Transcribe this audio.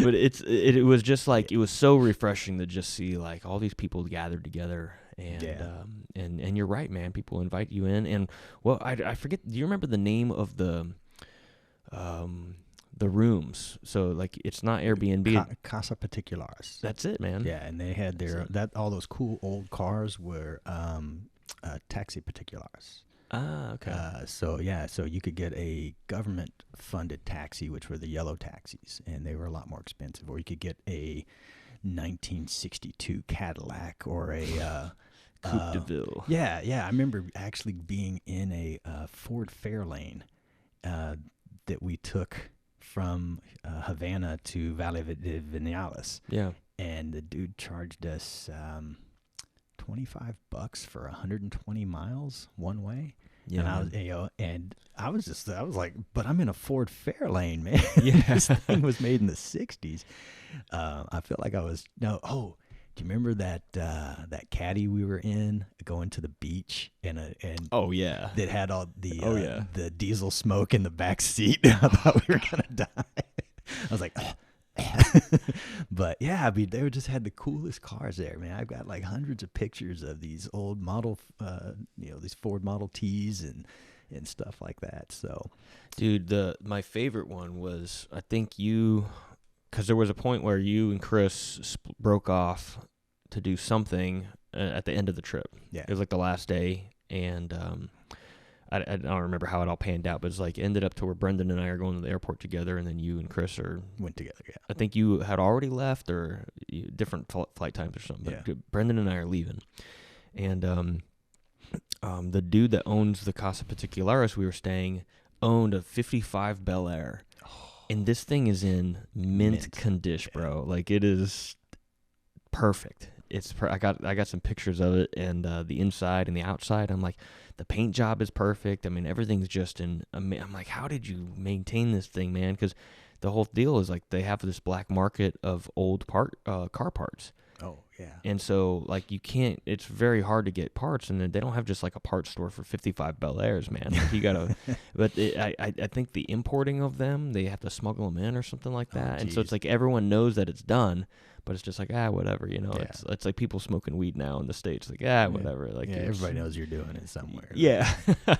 But it was just like, it was so refreshing to just see like all these people gathered together. And you're right, man. People invite you in, and well, I forget. Do you remember the name of the rooms? So like, it's not Airbnb. Casa Particulares. That's it, man. Yeah, and they had all those cool old cars were taxi particulars. Ah, okay. So you could get a government-funded taxi, which were the yellow taxis, and they were a lot more expensive. Or you could get a 1962 Cadillac or a Coupe de Ville. Yeah. I remember actually being in a Ford Fairlane that we took from Havana to Valle de Vinales. Yeah. And the dude charged us $25 for 120 miles one way. Yeah. And I was like, but I'm in a Ford Fairlane, man. Yeah. This thing was made in the 60s. I feel like I was do you remember that caddy we were in going to the beach and Oh yeah. that had all the yeah. the diesel smoke in the back seat? I thought we were gonna die. I was like, but yeah, I mean, they just had the coolest cars there, man. I've got like hundreds of pictures of these old model, these Ford Model Ts and stuff like that. So, dude, my favorite one was, I think because there was a point where you and Chris broke off to do something at the end of the trip. Yeah, it was like the last day, and I don't remember how it all panned out, but it's like ended up to where Brendan and I are going to the airport together, and then you and Chris went together. Yeah, I think you had already left, or different flight times or something. But yeah. Brendan and I are leaving, and the dude that owns the Casa Particulares we were staying owned a '55 Bel Air, and this thing is in mint condition, bro. Like, it is perfect. I got some pictures of it, and the inside and the outside. I'm like, the paint job is perfect. I mean, everything's just I'm like, how did you maintain this thing, man? Because the whole deal is like, they have this black market of old car parts. Oh yeah. And so like, you can't. It's very hard to get parts, and they don't have just like a parts store for 55 Bel Airs, man. Like, you gotta. But I think the importing of them, they have to smuggle them in or something like that. And so it's like, everyone knows that it's done, but it's just like, whatever, you know. Yeah. It's like people smoking weed now in the States, like, whatever. Like, everybody knows you're doing it somewhere. Yeah.